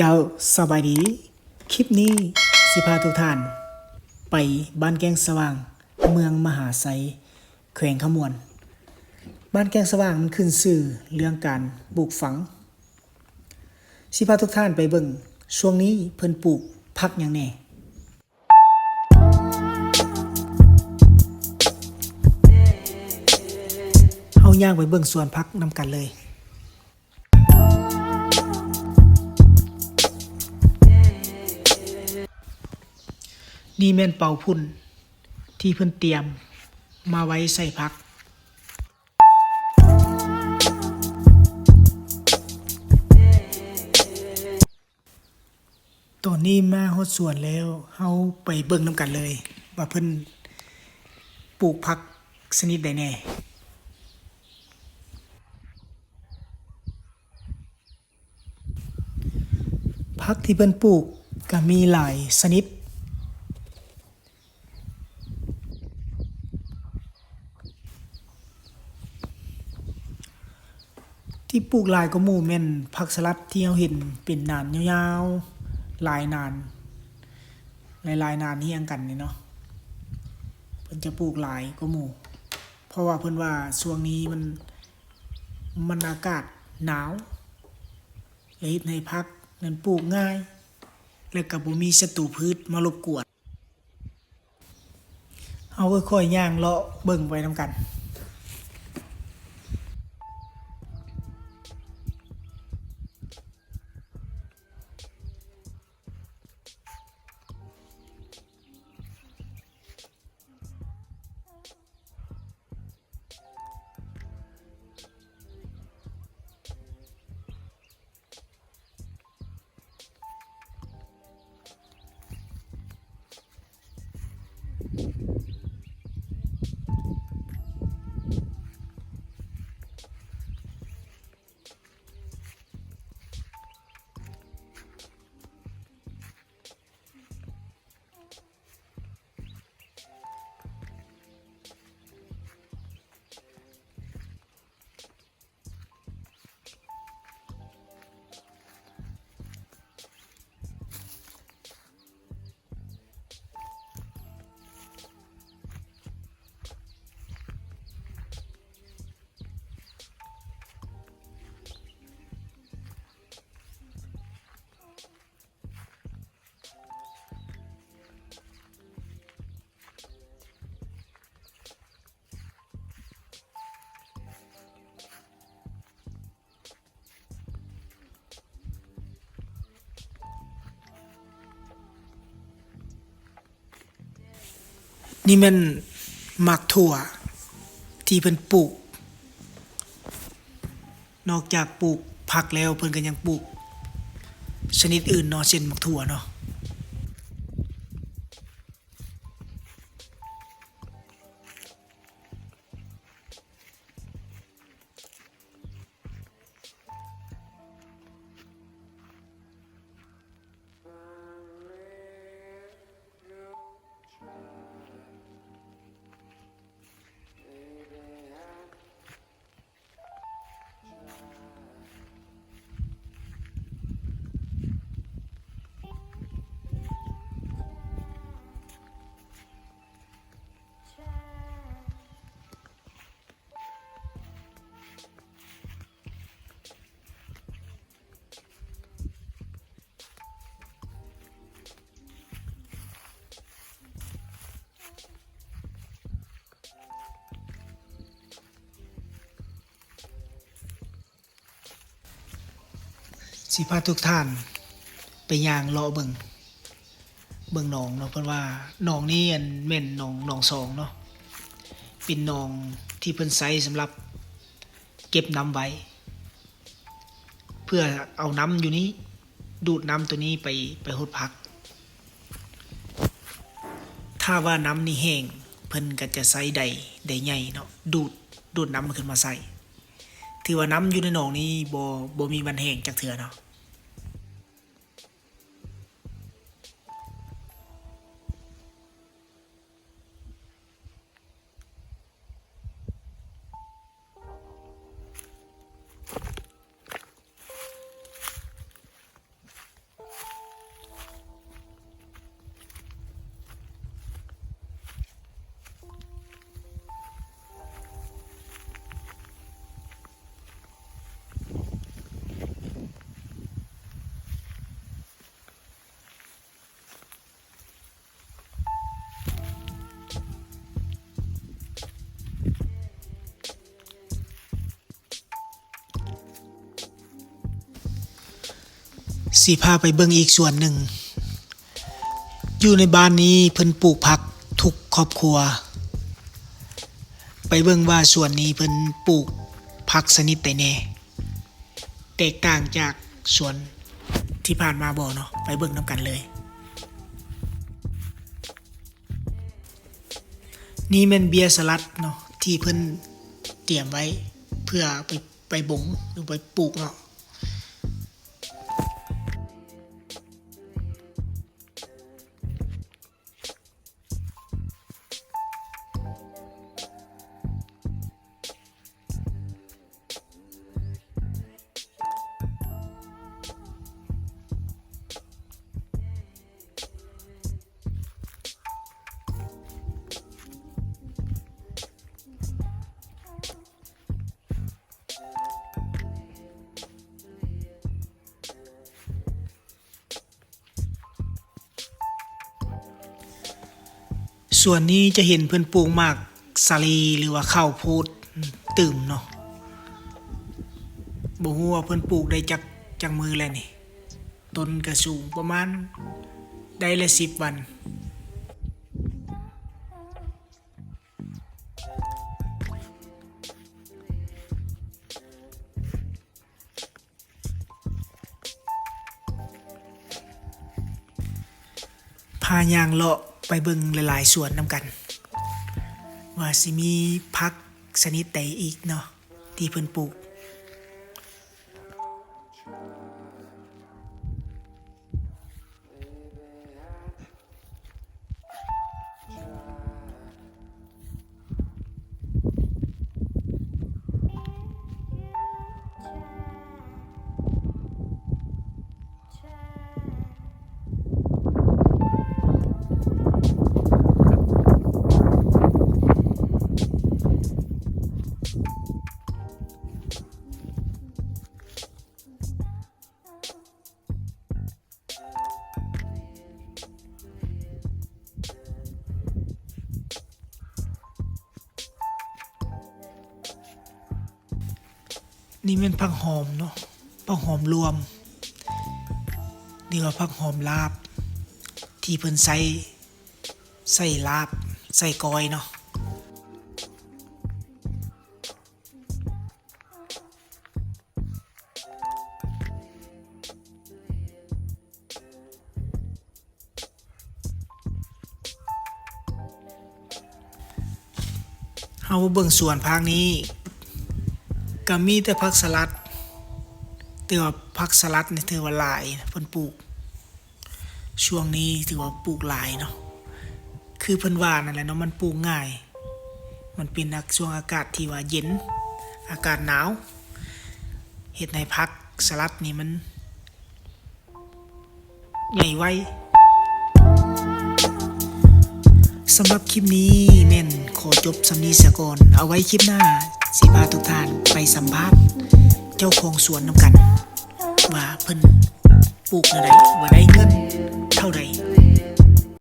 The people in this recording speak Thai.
เจ้าสบายดีคลิปนี้สิพาทุกท่านไปบ้านแกงสว่างเมืองมหาไซแขวงขมวนบ้านแกงสว่างมันขึ้นชื่อเรื่องการปลูกฝังสิพาทุกท่านไปเบิ่งช่วงนี้เพิ่นปลูกผักหยังแหน่เฮาย่างไปเบิ่งสวนผักนำกันเลยนี่แม่นเป่าพุ่นที่เพิ่นเตรียมมาไว้ใส่ผักตอนนี้มาฮอดสวนแล้วเฮาไปเบิ่งนำกันเลยว่าเพิ่นปลูกผักชนิดใดแน่ผักที่เพิ่นปลูกก็มีหลายชนิดที่ปลูกหลายก็หมู่แม่นผักสลัดที่เราเห็นเป็นหนานยาวๆหลายหนานหลายๆหนานเฮียงกันนี่เนาะเพิ่นจะปลูกหลายก็หมู่เพราะว่าเพิ่นว่าช่วงนี้มันอากาศหนาวเลยเฮ็ดให้ผักนั้นปลูกง่ายแล้วก็บ่มีศัตรูพืชมารบกวนเฮาค่อยๆย่างเลาะเบิ่งไปนำกันนี่แม่นหมากถั่วที่เพิ่นปลูกนอกจากปลูกผักแล้วเพิ่นก็ยังปลูกชนิดอื่นเนาะเช่นหมากถั่วเนาะสิพาทุกท่านไปย่างเลาะเบิ่งหนองเนาะเพิ่นว่าหนองนี้อันแม่นหนองสองเนาะเป็นหนองที่เพิ่นใช้สำหรับเก็บน้ำไว้เพื่อเอาน้ำอยู่นี้ดูดน้ำตัวนี้ไปรดผักถ้าว่าน้ำนี่แห้งเพิ่นก็จะใช้ใดใหญ่เนาะดูดน้ำมันขึ้นมาใส่ถือว่าน้ำอยู่ในหนองนี้บ่มีวันแห้งจักเทื่อเนาะ สิพาไปเบิ่งอีกส่วนหนึ่งอยู่ในบ้านนี้เพิ่นปลูกผักทุกครอบครัวไปเบิ่งว่าส่วนนี้เพิ่นปลูกผักชนิดใดแน่แตกต่างจากสวนที่ผ่านมาบ่เนาะไปเบิ่งนํกันเลยนี่แม่นเบียร์สลัดเนาะที่เพิ่นเตรียมไว้เพื่อไปบงหรือไปปลูกเนาะส่วนนี้จะเห็นเพิ่นปลูกหมากสาลีหรือว่าข้าวโพดตื่มเนาะบ่ฮู้ว่าเพิ่นปลูกได้จักมือแล้วนี่ต้นก็สูงประมาณได้ละ10 วันพาย่างเลาะไปเบิ่งหลายๆสวนนำกันว่าสิมีผักชนิดใดอีกเนาะที่เพิ่นปลูกนี่แม่นผักหอมเนาะผักหอมรวมหรือว่าผักหอมลาบที่เพิ่นใส่ลาบใส่กอยเนาะเฮาเบิ่งสวนภาคนี้ก็มีแต่ผักสลัดแต่ว่าผักสลัดนี่ถือว่าหลายเพิ่นปลูกช่วงนี้ถือว่าปลูกหลายเนาะคือเพิ่นว่านั่นแหละเนาะมันปลูกง่ายมันเป็นช่วงอากาศที่ว่าเย็นอากาศหนาวเฮ็ดให้ผักสลัดนี่มันใหญ่ไวสำหรับคลิปนี้แม่นขอจบสำนี้ซะก่อนเอาไว้คลิปหน้าสิพาทุกท่านไปสัมภาษณ์เจ้าของสวนนำกันว่าเพิ่นปลูกอะไรว่าได้เงิน